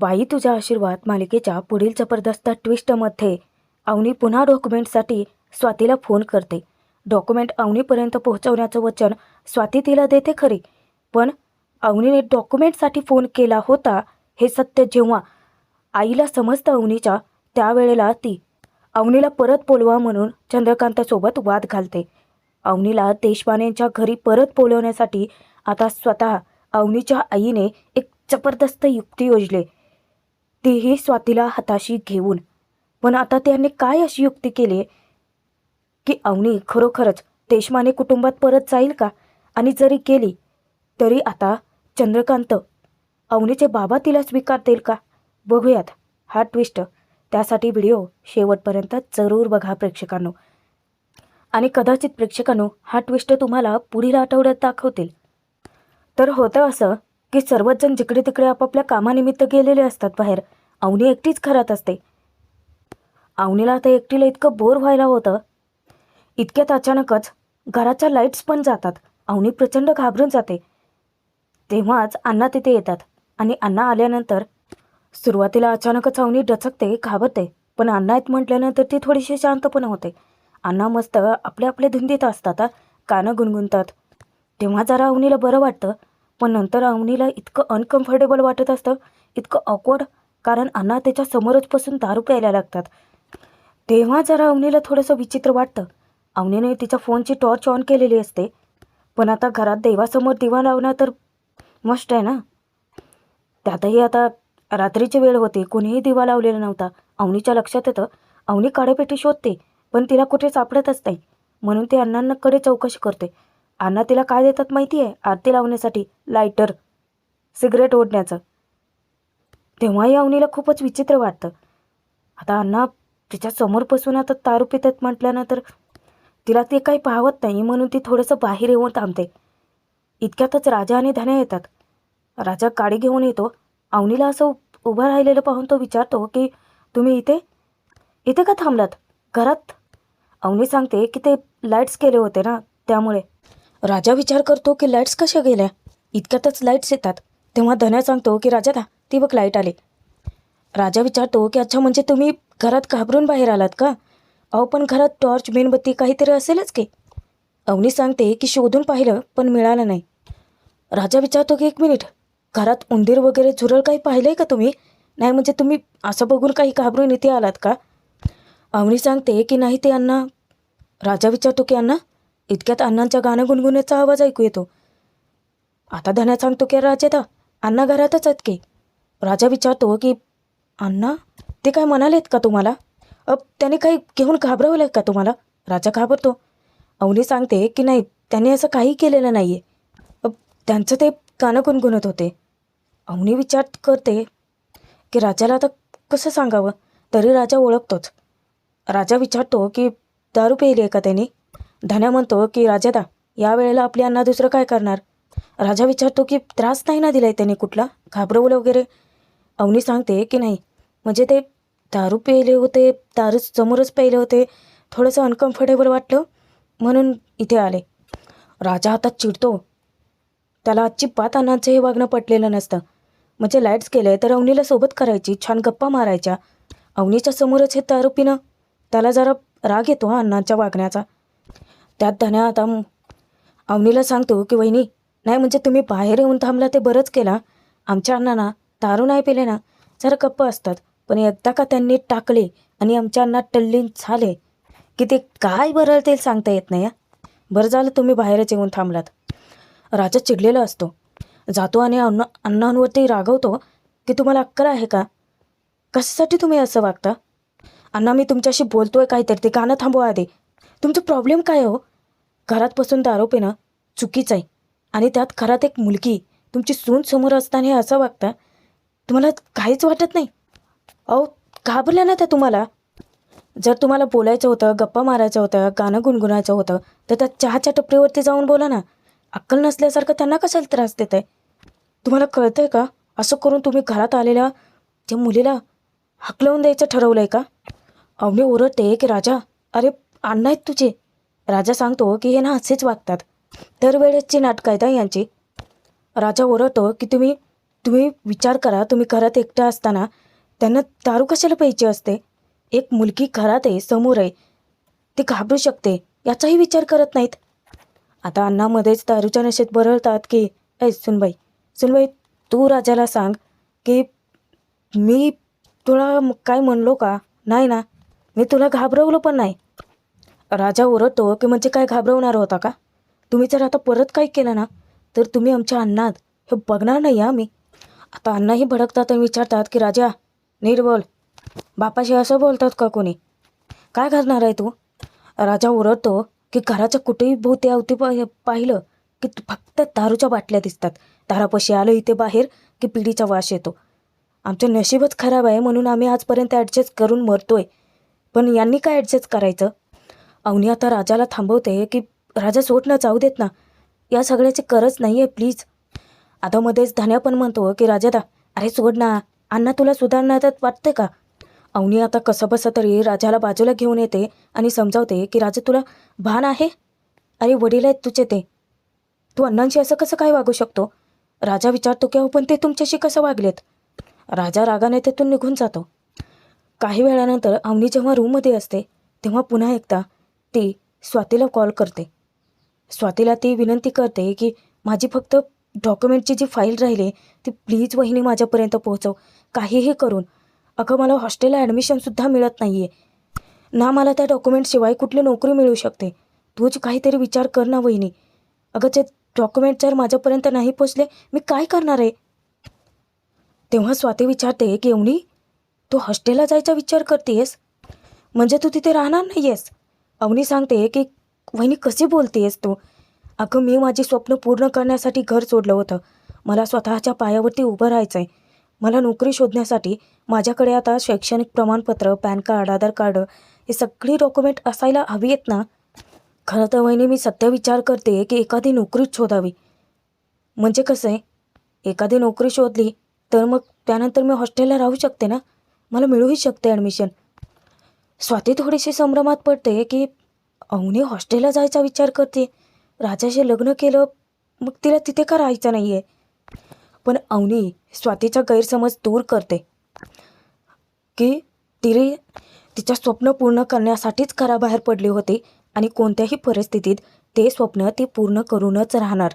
बाई तुझा आशीर्वाद मालिकेच्या पुढील जबरदस्त ट्विस्टमध्ये अवनी पुन्हा डॉक्युमेंटसाठी स्वातीला फोन करते. डॉक्युमेंट अवनीपर्यंत पोहोचवण्याचं वचन स्वाती तिला देते खरी, पण अवनीने डॉक्युमेंटसाठी फोन केला होता हे सत्य जेव्हा आईला समजतं अवनीच्या, त्यावेळेला ती अवनीला परत बोलवा म्हणून चंद्रकांतसोबत वाद घालते. अवनीला देशपांडेंच्या घरी परत बोलवण्यासाठी आता स्वतः अवनीच्या आईने एक जबरदस्त युक्ती योजली, तीही स्वातीला हाताशी घेऊन. पण आता त्यांनी काय अशी युक्ती केली की अवनी खरोखरच देशपांडे कुटुंबात परत जाईल का? आणि जरी गेली तरी आता चंद्रकांत अवनीचे बाबा तिला स्वीकारतील का? बघूयात हा ट्विस्ट. त्यासाठी व्हिडिओ शेवटपर्यंत जरूर बघा प्रेक्षकांनो. आणि कदाचित प्रेक्षकांनो हा ट्विस्ट तुम्हाला पुढील आठवड्यात दाखवतील. तर होतं असं की सर्वच जण जिकडे तिकडे आपापल्या कामानिमित्त गेलेले असतात बाहेर. अवनी एकटीच घरात असते. अवनीला आता एकटीला इतकं बोर व्हायला होतं. इतक्यात अचानकच घराच्या लाईट्स पण जातात. अवनी प्रचंड घाबरून जाते. तेव्हाच अण्णा तिथे येतात आणि अण्णा आल्यानंतर सुरुवातीला अचानकच अवनी डचकते, घाबरते. पण अण्णा आहेत म्हटल्यानंतर ती थोडीशी शांत पण होते. अण्णा मस्त आपल्या धुंदीत असतात, गाणं गुणगुणतात. तेव्हा जरा अवनीला बरं वाटतं. पण नंतर अवनीला इतकं अनकम्फर्टेबल वाटत असतं, इतकं ऑकवर्ड, कारण अण्णा त्याच्या समोरच बसून दारू प्यायला लागतात. तेव्हा जरा अवनीला थोडंसं विचित्र वाटतं. अवनीने तिच्या फोनची टॉर्च ऑन केलेली असते, पण आता घरात देवासमोर दिवा लावणं तर मस्ट आहे ना. त्यातही आता रात्रीची वेळ होती, कोणीही दिवा लावलेला नव्हता. अवनीच्या लक्षात येतं. अवनी काड्यापेटी शोधते, पण तिला कुठे सापडतच नाही. म्हणून ती अण्णांकडे चौकशी करते. अण्णा तिला काय देतात माहिती आहे? आरती लावण्यासाठी लायटर, सिगरेट ओढण्याचं. तेव्हाही अवनीला खूपच विचित्र वाटतं. आता अण्णा तिच्या समोरपासून आता दारू पितात म्हटल्यानंतर तिला ते काही पाहवत नाही, म्हणून ती थोडंसं बाहेर येऊन थांबते. इतक्यातच राजा आणि धन्या येतात. राजा गाडी घेऊन येतो. अवनीला असं उभं राहिलेलं पाहून तो विचारतो की तुम्ही इथे का थांबलात घरात? अवनी सांगते की ते लाईट्स गेले होते ना, त्यामुळे. राजा विचार करतो की लाईट्स कशा गेल्या? इतक्यातच लाईट्स येतात. तेव्हा धन्या सांगतो की राजा ती बघ लाईट आली. राजा विचारतो की अच्छा, म्हणजे तुम्ही घरात घाबरून बाहेर आलात का? अहो पण घरात टॉर्च, मेणबत्ती काहीतरी असेलच की. अवनी सांगते की शोधून पाहिलं पण मिळालं नाही. राजा विचारतो की एक मिनिट, घरात उंदीर वगैरे झुरळ काही पाहिलंय का तुम्ही? नाही म्हणजे तुम्ही असं बघून काही घाबरून इथे आलात का? अवनी सांगते की नाही ते अण्णा. राजा विचारतो की अण्णा? इतक्यात अण्णांच्या गाणं गुणगुण्याचा आवाज ऐकू येतो. आता धन्या सांगतो की राजा अण्णा घरातच आहेत की. राजा विचारतो की अण्णा ते काय म्हणालेत का तुम्हाला? त्याने काही घेऊन घाबरवलं का तुम्हाला? राजा घाबरतो. अवनी सांगते की नाही, त्यांनी असं काही केलेलं नाही आहे. त्यांचं ते गाणं गुणगुणत होते. अवनी विचार करते की राजाला आता कसं सांगावं, तरी राजा ओळखतोच. राजा विचारतो की दारू प्यायली आहे का त्यांनी? धन्या म्हणतो की राजा यावेळेला आपली अण्णा दुसरं काय करणार? राजा विचारतो की त्रास नाही ना दिलाय त्यांनी कुठला, घाबरवलं वगैरे? अवनी सांगते की नाही, म्हणजे ते दारू प्यायले होते, दारू समोरच प्यायले होते, थोडंसं अनकम्फर्टेबल वाटलं म्हणून इथे आले. राजा आता चिडतो. त्याला अजिबात अण्णांचं हे वागणं पटलेलं नसतं. म्हणजे लाईट्स गेले तर अवनीला सोबत करायची, छान गप्पा मारायच्या. अवनीच्या समोरच हे दारू पिणं, त्याला जरा राग येतो अण्णांच्या वागण्याचा. त्यात धन्या आता अवनीला सांगतो की वहिनी, नाही म्हणजे तुम्ही बाहेर येऊन थांबला ते बरंच केला. आमच्या अण्णांना दारू नाही पिले ना जरा गप्प असतात, पण एकदा का त्यांनी टाकले आणि आमच्या अण्णा टल्लीन झाले की ते काय बरळतील सांगता येत नाही. बरं झालं तुम्ही बाहेरच येऊन थांबलात. राजा चिडलेला असतो. जातो आणि अण्णांवरती रागवतो की तुम्हाला अक्कल आहे का? कशासाठी तुम्ही असं वागता? अण्णा मी तुमच्याशी बोलतोय काहीतरी, ते गाणं थांबवा आधी. तुमचं प्रॉब्लेम काय हो? घरात बसून दारू पिणं चुकीचं आहे, आणि त्यात घरात एक मुलगी तुमची सून समोर असताना हे असं वागता, तुम्हाला काहीच वाटत नाही? अहो घाबरल्या ना त्या तुम्हाला? जर तुम्हाला बोलायचं होतं, गप्पा मारायचं होतं, गाणं गुणगुणायचं होतं, तर त्या चहाच्या टपरीवरती जाऊन बोला ना. अक्कल नसल्यासारखं त्यांना कशाला त्रास देत आहे? तुम्हाला कळतं आहे का? असं करून तुम्ही घरात आलेल्या त्या मुलीला हकलवून द्यायचं ठरवलं आहे का? अवनी ओरडते की राजा अरे अण्णा आहेत तुझे. राजा सांगतो की हे ना असेच वागतात, दरवेळेसची नाटकं आहेत यांची. राजा ओरडतो की तुम्ही तुम्ही विचार करा, तुम्ही घरात एकटा असताना त्यांना दारू कशाला प्यायची असते? एक मुलगी घरात आहे, समोर आहे, ती घाबरू शकते, याचाही विचार करत नाहीत. आता अण्णामध्येच दारूच्या नशेत बरळतात की सुनबाई, सुनबाई, तू राजाला सांग की मी तुला काय म्हणलो का? नाही ना, मी तुला घाबरवलं पण नाही. राजा ओरडतो की म्हणजे काय घाबरवणार होता का? तुम्ही जर आता परत काय केलं ना तर तुम्ही आमच्या अण्णात हे बघणार नाही मी. आता अण्णाही भडकतात आणि विचारतात की राजा नीट बोल, बापाशी असं बोलतात का कोणी? काय करणार आहे तू? राजा ओरडतो की घराच्या कुठेही भोवती अवती पाहिलं की फक्त दारूच्या बाटल्या दिसतात. दारापाशी आलं इथे बाहेर की पिढीचा वास येतो. आमचं नशीबच खराब आहे म्हणून आम्ही आजपर्यंत ॲडजस्ट करून मरतोय, पण यांनी काय ॲडजस्ट करायचं? अवनी आता राजाला थांबवते की राजा सोड ना, जाऊ देत ना, या सगळ्याची गरज नाही आहे, प्लीज. आता मध्येच धन्या पण म्हणतो की राजा अरे सोड ना, अण्णा तुला सुधारण्यात वाटते का? अवनी आता कसं बसं तरी राजाला बाजूला घेऊन येते आणि समजावते की राजा तुला भान आहे? अरे वडील आहेत तुझे, ते तू अण्णांशी असं कसं काय वागू शकतो? राजा विचारतो की पण ते तुमच्याशी कसं वागलेत? राजा रागाने तेथून निघून जातो. काही वेळानंतर अवनी जेव्हा रूममध्ये असते तेव्हा पुन्हा एकदा ती स्वातीला कॉल करते. स्वातीला ती विनंती करते की माझी फक्त डॉक्युमेंटची जी फाईल राहिली ती प्लीज वहिनी माझ्यापर्यंत पोहोचव, काहीही करून. अगं मला हॉस्टेलला ॲडमिशनसुद्धा मिळत नाही आहे ना, मला त्या डॉक्युमेंटशिवाय कुठली नोकरी मिळू शकते. तूच काहीतरी विचार कर ना वहिनी. अगं ते डॉक्युमेंट जर माझ्यापर्यंत नाही पोचले मी काय करणार आहे? तेव्हा स्वाती विचारते की अवनी, तू हॉस्टेलला जायचा विचार करतेस म्हणजे तू तिथे राहणार नाही आहेस? अवनी सांगते की वहिनी कशी बोलतेस तू? अगं मी माझी स्वप्न पूर्ण करण्यासाठी घर सोडलं होतं. मला स्वतःच्या पायावरती उभं राहायचं आहे. मला नोकरी शोधण्यासाठी माझ्याकडे आता शैक्षणिक प्रमाणपत्र, पॅन कार्ड, आधार कार्ड हे सगळी डॉक्युमेंट असायला हवी आहेत ना. खरं तर वहिनी मी सध्या विचार करते की एखादी नोकरीच शोधावी. म्हणजे कसं आहे, एखादी नोकरी शोधली तर मग त्यानंतर मी हॉस्टेलला राहू शकते ना, मला मिळूही शकते ॲडमिशन. स्वाती थोडीशी संभ्रमात पडते की अवनी हॉस्टेलला जायचा विचार करते, राजाशी लग्न केलं मग तिला तिथे का राहायचं नाही आहे? पण अवनी स्वातीचा गैरसमज दूर करते की तिने तिचं स्वप्न पूर्ण करण्यासाठीच घराबाहेर पडली होती आणि कोणत्याही परिस्थितीत ते स्वप्न ती पूर्ण करूनच राहणार.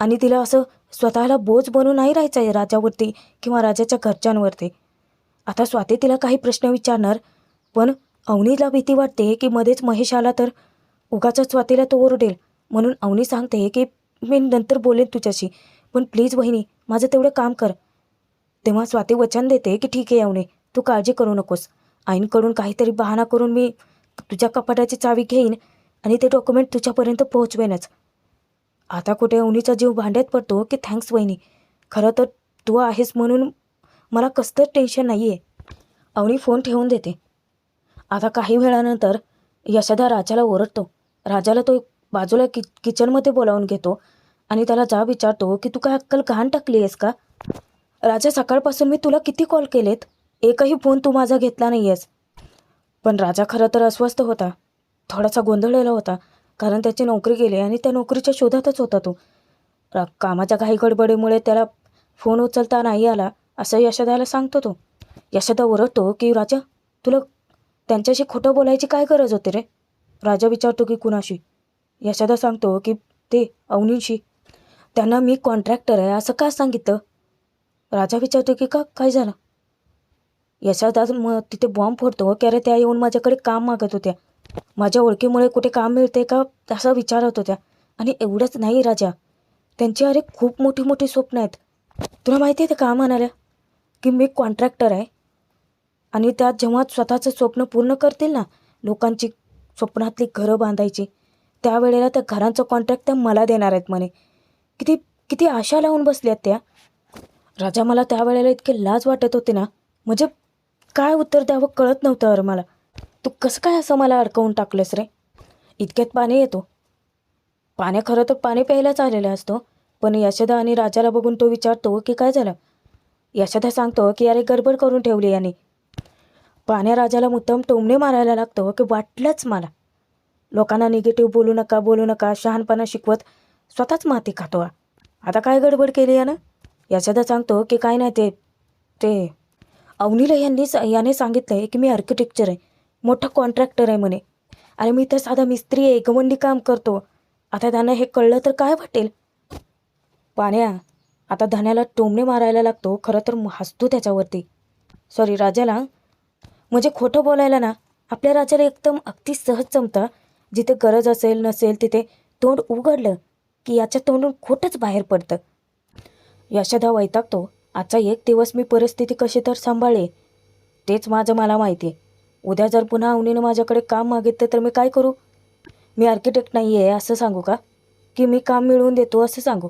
आणि तिला असं स्वतःला बोज बनून नाही राहायचं आहे राजावरती किंवा राजाच्या घरच्यांवरती. आता स्वाती तिला काही प्रश्न विचारणार, पण अवनीला भीती वाटते की मध्येच महेश आला तर उगाच स्वातीला तो ओरडेल. म्हणून अवनी सांगते की मी नंतर बोलेन तुझ्याशी, पण प्लीज वहिनी माझं तेवढं काम कर. तेव्हा स्वाती वचन देते की ठीक आहे अवनी, तू काळजी करू नकोस. आईंकडून काहीतरी बहाणा करून मी तुझ्या कपाटाची चावी घेईन आणि ते डॉक्युमेंट तुझ्यापर्यंत पोहोचवेनच. आता कुठे अवनीचा जीव भांड्यात पडतो की थँक्स वहिनी, खरं तर तू आहेस म्हणून मला कसलंच टेन्शन नाही आहे. अवनी फोन ठेवून देते. आता काही वेळानंतर यशोदा राजाला ओरडतो. राजाला तो बाजूला किचनमध्ये बोलावून घेतो आणि त्याला जा विचारतो की तू काय अक्कल घाण टाकली आहेस का? राजा, सकाळपासून मी तुला किती कॉल केलेत, एकही फोन तू माझा घेतला नाही आहेस. पण राजा खरं तर अस्वस्थ होता, थोडासा गोंधळलेला होता, कारण त्याची नोकरी गेली आणि त्या नोकरीच्या शोधातच होता तो. कामाच्या घाई गडबडीमुळे त्याला फोन उचलता नाही आला असं यशोदाला सांगतो तो. यशोदा ओरडतो की राजा, तुला त्यांच्याशी खोटं बोलायची काय गरज होती रे? राजा विचारतो की कुणाशी? यशोदा सांगतो की ते अवनीशी. त्यांना मी कॉन्ट्रॅक्टर आहे असं का सांगितलं? राजा विचारतो की का, काय झालं? यशोदा मग तिथे बॉम्ब फोडतो की अरे त्या येऊन माझ्याकडे काम मागत होत्या, माझ्या ओळखीमुळे कुठे काम मिळते का असं विचारत होत्या. आणि एवढंच नाही राजा, त्यांची अरे खूप मोठी मोठी स्वप्न आहेत. तुला माहिती आहे ते का म्हणाल्या की मी कॉन्ट्रॅक्टर आहे आणि त्यात जेव्हा स्वतःचं स्वप्न पूर्ण करतील ना, लोकांची स्वप्नातली घरं बांधायची, त्यावेळेला त्या घरांचं कॉन्ट्रॅक्ट त्या मला देणार आहेत म्हणे. किती किती आशा लावून बसल्यात त्या. राजा, मला त्यावेळेला इतके लाज वाटत होते ना, म्हणजे काय उत्तर द्यावं कळत नव्हतं अरे मला. तू कसं काय असं मला अडकवून टाकलंस रे? इतक्यात पाणी येतो. पाण्या खरं तर पाणी प्यायलाच आलेला असतो, पण यशोदा आणि राजाला बघून तो विचारतो की काय झालं? यशोदा सांगतो की अरे गडबड करून ठेवली यांनी. पाण्या राजाला मुद्दाम टोमणे मारायला लागतो की वाटलंच मला, लोकांना निगेटिव्ह बोलू नका शहाणपणा शिकवत स्वतःच माती खातो. आता काय गडबड केली यानं? यशोदा सांगतो की काय नाही ते ते अवनीला याने सांगितलं आहे की मी आर्किटेक्चर आहे, मोठा कॉन्ट्रॅक्टर आहे म्हणे. अरे मी तर साधा मिस्त्री आहे, गवंडी काम करतो. आता त्यांना हे कळलं तर काय वाटेल. पाण्या आता धन्याला टोमणे मारायला लागतो. खरं तर हसतो त्याच्यावरती. सॉरी राजाला. म्हणजे खोटं बोलायला ना आपल्या राजाला एकदम अगदी सहज जमतं. जिथे गरज असेल नसेल तिथे तोंड उघडलं की याच्या तोंडून खोटंच बाहेर पडतं. यशोदा वैतागतो. आजचा एक दिवस मी परिस्थिती कशी तर सांभाळले तेच माझं मला माहिती आहे. उद्या जर पुन्हा अवनीनं माझ्याकडे काम मागितलं तर मी काय करू? मी आर्किटेक्ट नाही आहे असं सांगू का? की मी काम मिळवून देतो असं सांगू?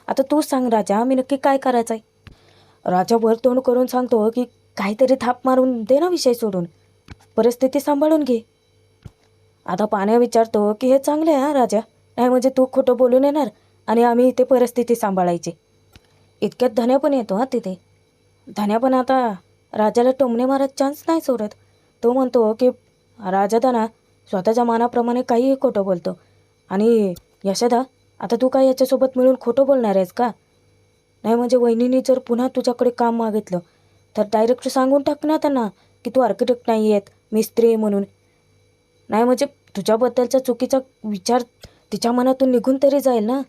आता तू सांग राजा, मी नक्की काय करायचं आहे? राजा वर तोंड करून सांगतो की काहीतरी थाप मारून दे ना विषय सोडून, परिस्थिती सांभाळून घे. आता पाण्या विचारतो की हे चांगलं आहे हा राजा, नाही म्हणजे तू खोटं बोलून येणार आणि आम्ही इथे परिस्थिती सांभाळायची. इतक्यात धन्या पण येतो हा तिथे. धन्या पण आता राजाला टोमणे मारत चान्स नाही सोडत. तो म्हणतो की राजा दाना स्वतःच्या मानाप्रमाणे काहीही खोटं बोलतो. आणि यशोदा आता तू काय याच्यासोबत मिळून खोटं बोलणार आहेस का? नाही म्हणजे वहिनीने जर पुन्हा तुझ्याकडे काम मागितलं तर डायरेक्ट सांगून टाक ना त्यांना की तू आर्किटेक्ट नाही आहेत, मिस्त्री आहे म्हणून. नाही म्हणजे तुझ्याबद्दलचा चुकीचा विचार तिच्या मनातून निघून तरी जाईल ना.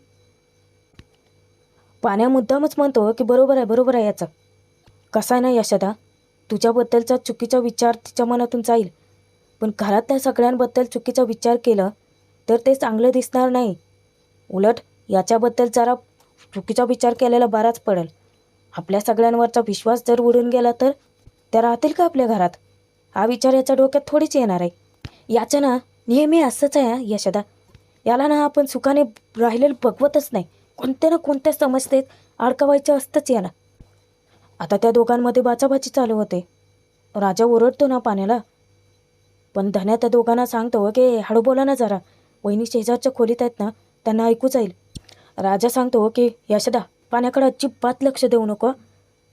पाण्या मुद्दामच म्हणतो की बरोबर आहे याचं. कसा आहे ना यशोदा, तुझ्याबद्दलचा चुकीचा विचार तिच्या मनातून जाईल, पण घरातल्या सगळ्यांबद्दल चुकीचा विचार केला तर ते चांगलं दिसणार नाही. उलट याच्याबद्दल जरा चुकीचा विचार केलेला बराच पडेल. आपल्या सगळ्यांवरचा विश्वास जर उडून गेला तर त्या राहतील का आपल्या घरात? हा विचार याच्या डोक्यात थोडीच येणार आहे. याचं ना नेहमी असंच आहे हा यशोदा. याला ना आपण सुखाने राहिलेलं बघवतच नाही. कोणत्या ना कोणत्या समस्येत अडकवायचं असतंच याला. आता त्या दोघांमध्ये बाचाबाची चालू होते. राजा ओरडतो ना पाण्याला, पण धन्या त्या दोघांना सांगतो की हळू बोला ना जरा, वहिनी शेजारच्या खोलीत आहेत ना, त्यांना ऐकू जाईल. राजा सांगतो की यशोदा पाण्याकडे अजिबात लक्ष देऊ नको,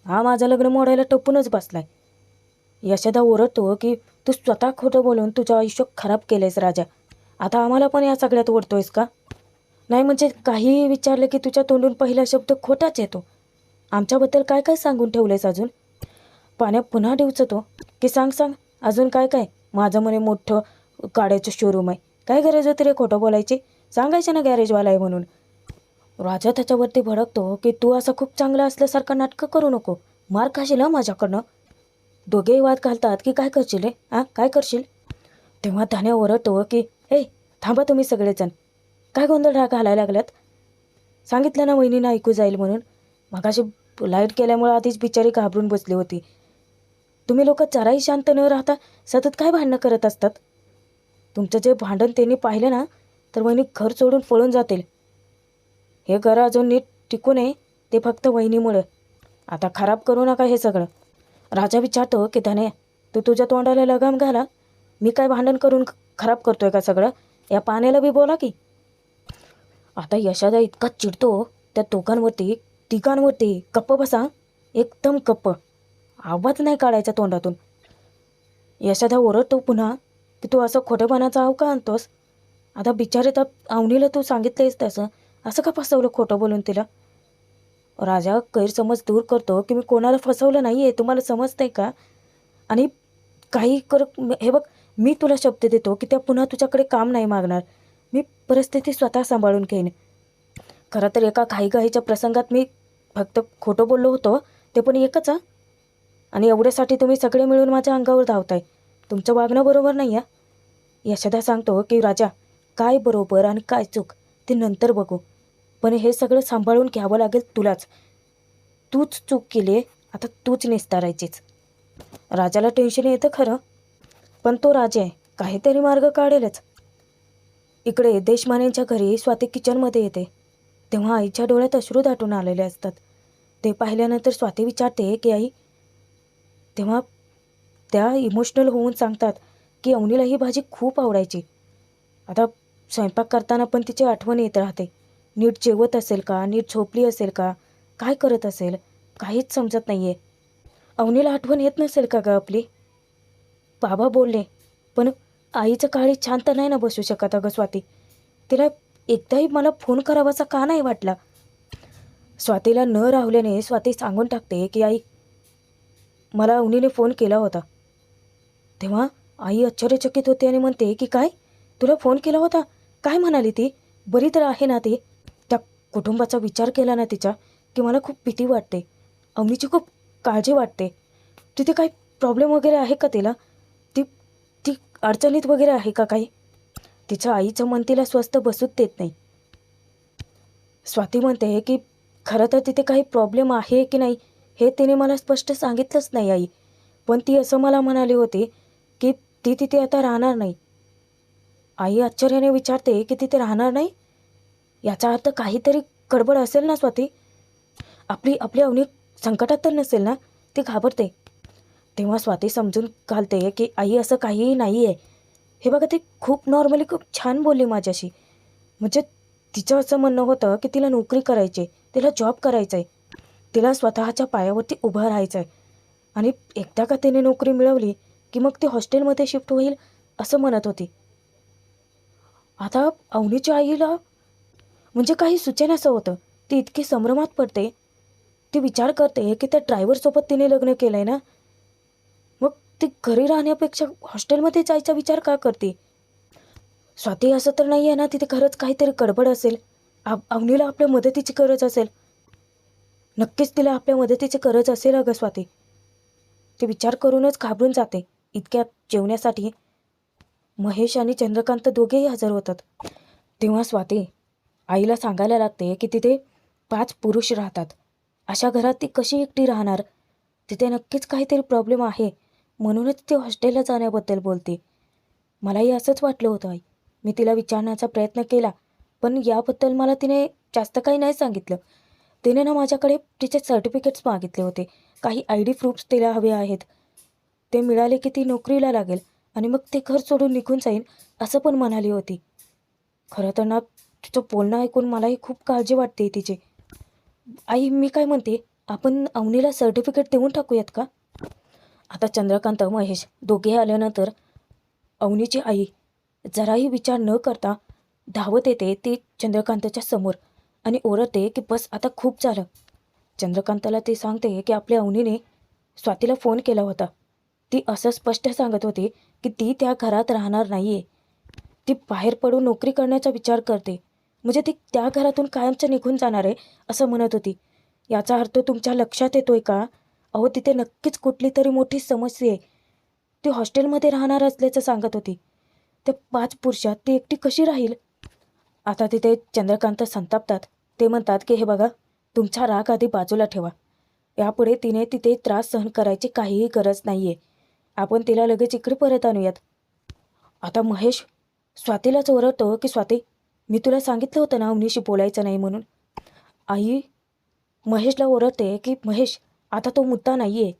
हा माझं लग्न मोडायला टपूनच बसलाय. यशोदा ओरडतो की तू स्वतः खोटं बोलून तुझं आयुष्य खराब केलंयस राजा, आता आम्हाला पण या सगळ्यात ओढतोयस का? नाही म्हणजे काहीही विचारलं की तुझ्या तोंडून पहिला शब्द खोटाच येतो. आमच्याबद्दल काय काय सांगून ठेवलंयस अजून? पाण्या पुन्हा डिवचतो की सांग अजून काय काय? माझं म्हणे मोठं गाड्याचं शोरूम आहे, काय गरज होती रे खोटं बोलायची? सांगायचं ना गॅरेजवाला आहे म्हणून. राजा त्याच्यावरती भडकतो की तू असं खूप चांगलं असल्यासारखं नाटकं करू नको, मार खाशील हा माझ्याकडनं. दोघेही वाद घालतात की काय करशील रे, काय करशील? तेव्हा धान्या ओरडतो की हे थांबा तुम्ही सगळेजण, काय गोंधळ घालायला लागल्यात? सांगितलं ना वहिनीनं ऐकू जाईल म्हणून. मगाशी लाईट केल्यामुळे आधीच बिचारी घाबरून बसली होती. तुम्ही लोक जराही शांत न राहता सतत काय भांडणं करत असतात? तुमचं जे भांडण त्यांनी पाहिलं ना तर वहिनी घर सोडून पळून जातील. हे घर अजून नीट टिकू नये ते फक्त वहिनीमुळे. आता खराब करू नका हे सगळं. राजा विचारतो की धने तू तुझ्या तोंडाला लगाम घाला, मी काय भांडण करून खराब करतोय का सगळं? या पाण्याला बी बोला की. आता यशोदा इतका चिडतो त्या दोघांवरती तिघांवरती. गप्प बसा, एकदम गप्प, आवाज नाही काढायचा तोंडातून. यशोदा ओरडतो पुन्हा की तू असं खोटेपणाचा आव का आणतोस? आता बिचारे तर अवनीला तू सांगितलंयस तसं, असं का फसवलं खोटं बोलून तिला? राजा गैरसमज दूर करतो की मी कोणाला फसवलं नाही आहे, तुम्हाला समजतंय का? आणि काही कर, हे बघ मी तुला शब्द देतो की त्या पुन्हा तुझ्याकडे काम नाही मागणार. मी परिस्थिती स्वतः सांभाळून घेईन. खरं तर एका घाईघाईच्या प्रसंगात मी फक्त खोटं बोललो होतो, ते पण एकच हा. आणि एवढ्यासाठी तुम्ही सगळे मिळून माझ्या अंगावर धावताय. तुमचं वागणं बरोबर नाही आहे. यशोदा सांगतो की राजा काय बरोबर आणि काय चूक ते नंतर बघू, पण हे सगळं सांभाळून घ्यावं लागेल तुलाच. तूच चूक केली, आता तूच निस्तारायचीच. राजाला टेन्शन येतं खरं, पण तो राजा आहे, काहीतरी मार्ग काढेलच. इकडे देशमानेंच्या घरी स्वाती किचनमध्ये येते. तेव्हा आईच्या डोळ्यात अश्रू दाटून आलेले असतात. ते पाहिल्यानंतर स्वाती विचारते की आई, तेव्हा त्या इमोशनल होऊन सांगतात की अवनीला ही भाजी खूप आवडायची. आता स्वयंपाक करताना पण तिची आठवण येत राहते. नीट जेवत असेल का, नीट झोपली असेल का, काय करत असेल, काहीच समजत नाही आहे. अवनीला आठवण येत नसेल का ग आपली? बाबा बोलले, पण आईचं काळी शांत नाही ना बसू शकत अगं स्वाती. तिला एकदाही मला फोन करावासा का नाही वाटला? स्वातीला न राहल्याने स्वाती सांगून टाकते की आई, मला अवनीने फोन केला होता. तेव्हा आई आश्चर्यचकित होते आणि म्हणते की काय, तुला फोन केला होता? काय म्हणाली ती? बरी तर आहे ना ती? त्या कुटुंबाचा विचार केला ना तिच्या, की मला खूप भीती वाटते. अवनीची खूप काळजी वाटते. तिथे काही प्रॉब्लेम वगैरे आहे का तिला? ती ती अडचणीत वगैरे आहे का काही? तिच्या आईचं मन तिला स्वस्थ बसूच देत नाही. स्वाती म्हणते की खरं तर तिथे काही प्रॉब्लेम आहे की नाही हे तिने मला स्पष्ट सांगितलंच नाही आई. पण ती असं मला म्हणाली होती की ती तिथे आता राहणार नाही. आई आश्चर्याने विचारते की तिथे राहणार नाही? याचा अर्थ काहीतरी गडबड असेल ना स्वाती? आपली आपली अवनी संकटात तर नसेल ना? ती घाबरते. तेव्हा स्वाती समजून घालते की आई असं काहीही नाही आहे. हे बघा, ती खूप नॉर्मली खूप छान बोलली माझ्याशी. म्हणजे तिचं असं म्हणणं होतं की तिला नोकरी करायची, तिला जॉब करायचा आहे, तिला स्वतःच्या पायावरती उभं राहायचं आहे. आणि एकदा का तिने नोकरी मिळवली की मग ती हॉस्टेलमध्ये शिफ्ट होईल असं म्हणत होती. आता अवनीच्या आईला म्हणजे काही सुचेनासं होतं. ती इतकी संभ्रमात पडते. ती विचार करते की त्या ड्रायव्हरसोबत तिने लग्न केलं आहे ना, मग ती घरी राहण्यापेक्षा हॉस्टेलमध्ये जायचा विचार का करते? स्वाती, असं तर नाही आहे ना तिथे खरंच काहीतरी गडबड असेल? अवनीला आपल्या मदतीची गरज असेल. नक्कीच तिला आपल्या मदतीची गरज असेल अगं स्वाती. ती विचार करूनच घाबरून जाते. इतक्यात जेवण्यासाठी महेश आणि चंद्रकांत दोघेही हजर होतात. तेव्हा स्वाती आईला सांगायला लागते की तिथे 5 पुरुष राहतात. अशा घरात ती कशी एकटी राहणार? तिथे नक्कीच काहीतरी प्रॉब्लेम आहे, म्हणूनच ती हॉस्टेलला जाण्याबद्दल बोलते. मलाही असंच वाटलं होतं आई. मी तिला विचारण्याचा प्रयत्न केला, पण याबद्दल मला तिने जास्त काही नाही सांगितलं. तिने ना माझ्याकडे तिचे सर्टिफिकेट्स मागितले होते. काही ID प्रूफ्स तिला हवे आहेत. ते मिळाले की ती नोकरीला लागेल आणि मग ते घर सोडून निघून जाईल असं पण म्हणाली होती. खरं तर ना तिचं बोलणं ऐकून मलाही खूप काळजी वाटते तिची. आई, मी काय म्हणते, आपण अवनीला सर्टिफिकेट देऊन टाकूयात का? आता चंद्रकांत महेश दोघे आल्यानंतर अवनीची आई जराही विचार न करता धावत येते ती चंद्रकांतच्या समोर आणि ओरडते की बस आता खूप झालं. चंद्रकांतला ती सांगते की आपल्या अवनीने स्वातीला फोन केला होता. ती असं स्पष्ट सांगत होती की ती त्या घरात राहणार नाही आहे. ती बाहेर पडून नोकरी करण्याचा विचार करते. म्हणजे ती त्या घरातून कायमचं निघून जाणार आहे असं म्हणत होती. याचा अर्थ तुमच्या लक्षात येतोय का? अहो, तिथे नक्कीच कुठली तरी मोठी समस्या आहे. ती हॉस्टेलमध्ये राहणार असल्याचं सांगत होती. त्या 5 पुरुषात ती एकटी कशी राहील? आता तिथे चंद्रकांत संतापतात. ते म्हणतात की हे बघा, तुमचा राग आधी बाजूला ठेवा. यापुढे तिने तिथे त्रास सहन करायची काहीही गरज नाही आहे. आपण तिला लगेच इकडे परत आणूयात. आता महेश स्वातीलाच ओरडतो की स्वाती, मी तुला सांगितलं होतं ना अवनीशी बोलायचं नाही म्हणून. आई महेशला ओरडते की महेश, आता तो मुद्दा नाही आहे.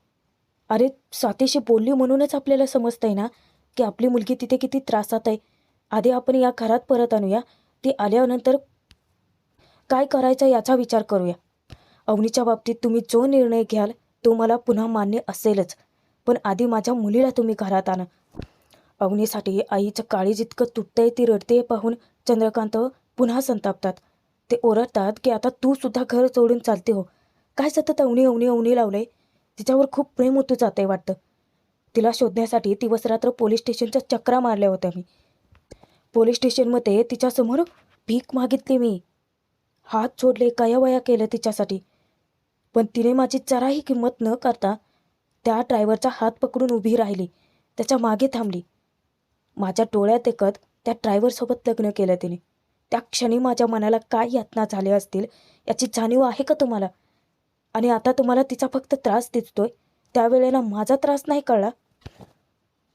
अरे, स्वातीशी बोलली म्हणूनच आपल्याला समजतंय ना की आपली मुलगी तिथे किती त्रासात आहे. आधी आपण या घरात परत आणूया. ती आल्यानंतर काय करायचं याचा विचार करूया. अवनीच्या बाबतीत तुम्ही जो निर्णय घ्याल तो मला पुन्हा मान्य असेलच, पण आधी माझ्या मुलीला तुम्ही घरात आणा. अवनीसाठी आईचं काळीज इतकं तुटतंय, ती रडते पाहून चंद्रकांत पुन्हा संतापतात. ते ओरडतात की आता तू सुद्धा घर सोडून चालते हो. काय सतत अवनी अवनी अवनी लावलंय? तिच्यावर खूप प्रेम होतं जाते वाटतं. तिला शोधण्यासाठी दिवसरात्र पोलीस स्टेशनच्या चक्रा मारल्या होत्या मी. पोलीस स्टेशनमध्ये तिच्यासमोर भीक मागितली मी. हात जोडले, कयावया केलं तिच्यासाठी. पण तिने माझी जराही किंमत न करता त्या ड्रायव्हरचा हात पकडून उभी राहिली, त्याच्या मागे थांबली. माझ्या डोळ्यात देखत त्या ड्रायव्हरसोबत लग्न केलं तिने. त्या क्षणी माझ्या मनाला काय यातना झाल्या असतील याची जाणीव आहे का तुम्हाला? आणि आता तुम्हाला तिचा फक्त त्रास दिसतोय, त्यावेळेला माझा त्रास नाही कळला.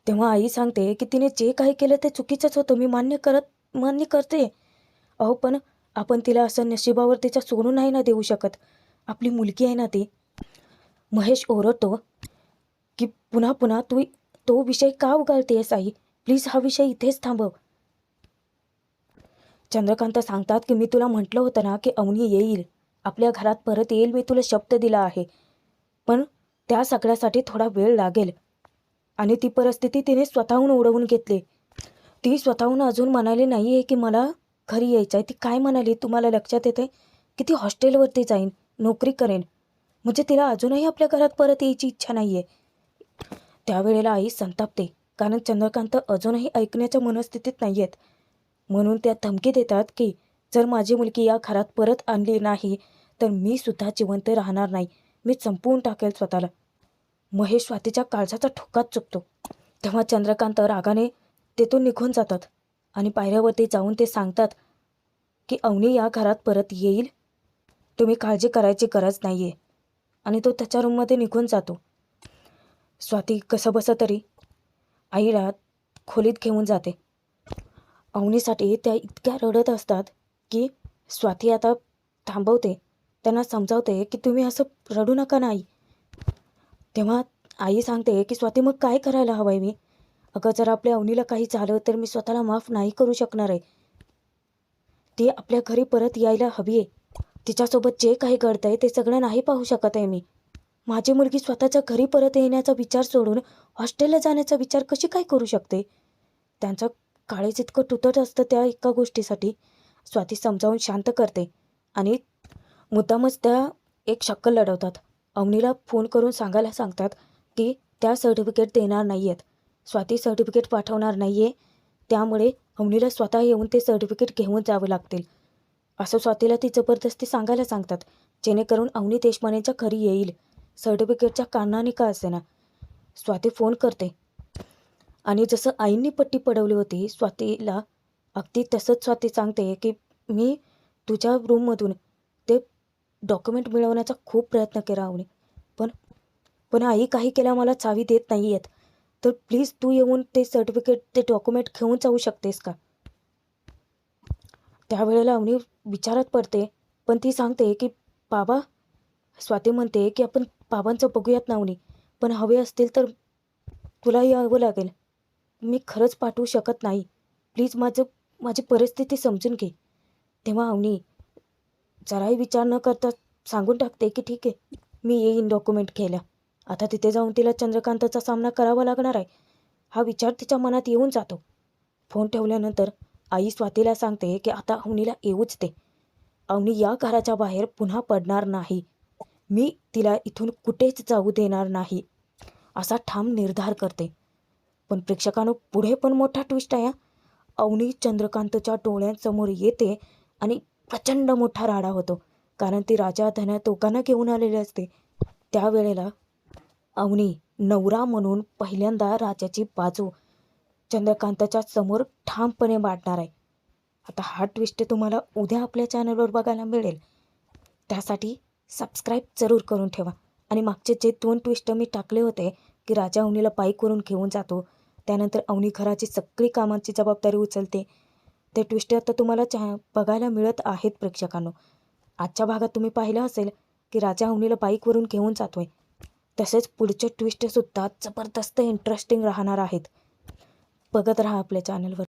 तेव्हा आई सांगते की तिने जे काही केलं ते चुकीचंच होतं, मी मान्य करते. अहो, पण आपण तिला असं नशिबावर तिच्या सोडून नाही ना देऊ शकत. आपली मुलगी आहे ना ती. महेश ओरडतो की पुन्हा पुन्हा तू तो विषय का उगाळतेस आई? प्लीज हा विषय इथेच थांबव. चंद्रकांत सांगतात की मी तुला म्हटलं होतं ना की अवनी येईल, आपल्या घरात परत येईल, मी तुला शब्द दिला आहे. पण त्या सगळ्यासाठी थोडा वेळ लागेल. आणि ती परिस्थिती तिने स्वतःहून ओढवून घेतली. ती स्वतःहून अजून म्हणाली नाही आहे की मला घरी यायचं आहे. ती काय म्हणाली तुम्हाला लक्षात येते? की ती हॉस्टेलवरती जाईन, नोकरी करेन, म्हणजे तिला अजूनही आपल्या घरात परत यायची इच्छा नाही आहे. त्यावेळेला आई संतापते, कारण चंद्रकांत अजूनही ऐकण्याच्या मनस्थितीत नाही आहेत. म्हणून त्या धमकी देतात की जर माझी मुलगी या घरात परत आणली नाही तर मी सुद्धा जिवंत राहणार नाही, मी संपवून टाकेल स्वतःला. महेश स्वातीच्या काळजाचा ठोकाच चुकतो. तेव्हा चंद्रकांत रागाने तेथून निघून जातात आणि पायऱ्यावरती जाऊन ते सांगतात की अवनी या घरात परत येईल, तुम्ही काळजी करायची गरज नाही आहे. आणि तो त्याच्या रूममध्ये निघून जातो. स्वाती कसंबसं तरी आईला खोलीत घेऊन जाते. अवनीसाठी त्या इतक्या रडत असतात की स्वाती आता थांबवते, त्यांना समजावते की तुम्ही असं रडू नका ना आई. तेव्हा आई सांगते की स्वाती मग काय करायला हवं आहे मी? अगं जर आपल्या अवनीला काही झालं तर मी स्वतःला माफ नाही करू शकणार आहे. ती आपल्या घरी परत यायला हवी आहे. तिच्यासोबत जे काही घडतं आहे ते सगळं नाही पाहू शकत आहे मी. माझी मुलगी स्वतःच्या घरी परत येण्याचा विचार सोडून हॉस्टेलला जाण्याचा विचार कशी काय करू शकते? त्यांचं काळीज इतकं तुटत असतं त्या एका गोष्टीसाठी. स्वाती समजावून शांत करते आणि मुद्दामच त्या एक शक्कल लढवतात. अवनीला फोन करून सांगायला सांगतात की त्या सर्टिफिकेट देणार नाही आहेत, स्वाती सर्टिफिकेट पाठवणार नाही आहे, त्यामुळे अवनीला स्वतः येऊन ते सर्टिफिकेट घेऊन जावं लागतील असं स्वातीला ती जबरदस्ती सांगायला सांगतात, जेणेकरून अवनी देशपांडेच्या घरी येईल. सर्टिफिकेटच्या कारणाने का असेना. स्वाती फोन करते आणि जसं आईंनी पट्टी पडवली होती स्वातीला, अगदी तसंच स्वाती सांगते की मी तुझ्या रूममधून ते डॉक्युमेंट मिळवण्याचा खूप प्रयत्न केला अवनी, पण पण आई काही केल्या मला चावी देत नाही आहेत, तर प्लीज तू येऊन ते सर्टिफिकेट ते डॉक्युमेंट घेऊन जाऊ शकतेस का? त्यावेळेला अवनी विचारात पडते, पण ती सांगते की बाबा, स्वाती म्हणते की आपण बाबांचं बघूयात ना अवनी, पण हवे असतील तर तुला यावं लागेल, मी खरंच पाठवू शकत नाही, प्लीज माझी परिस्थिती समजून घे. तेव्हा अवनी जराही विचार न करता सांगून टाकते की ठीक आहे, मी येईन डॉक्युमेंट घ्यायला. आता तिथे जाऊन तिला चंद्रकांतचा सामना करावा लागणार आहे, हा विचार तिच्या मनात येऊन जातो. फोन ठेवल्यानंतर आई स्वातीला सांगते की आता अवनीला येऊच दे, अवनी या घराच्या बाहेर पुन्हा पडणार नाही, मी तिला इथून कुठेच जाऊ देणार नाही असा ठाम निर्धार करते. पण प्रेक्षकांनो पुढे पण मोठा ट्विस्ट आहे. अवनी चंद्रकांतच्या डोळ्यांसमोर येते आणि प्रचंड मोठा राडा होतो, कारण ती राजा धन्या दोघांना घेऊन आलेली असते. त्यावेळेला अवनी नवरा म्हणून पहिल्यांदा राजाची बाजू चंद्रकांतच्या समोर ठामपणे मांडणार आहे. आता हा ट्विस्ट तुम्हाला उद्या आपल्या चॅनलवर बघायला मिळेल, त्यासाठी सबस्क्राईब जरूर करून ठेवा. आणि मागचे जे 2 ट्विस्ट मी टाकले होते की राजा अवनीला बाईकवरून घेऊन जातो, त्यानंतर अवनी घराची सगळी कामांची जबाबदारी उचलते, ते ट्विस्ट आता तुम्हाला बघायला मिळत आहेत प्रेक्षकांनो. आजच्या भागात तुम्ही पाहिलं असेल की राजा अवनीला बाईकवरून घेऊन जातोय, तसेच पुढचे ट्विस्टसुद्धा जबरदस्त इंटरेस्टिंग राहणार आहेत. बघत राहा आपल्या चॅनलवर.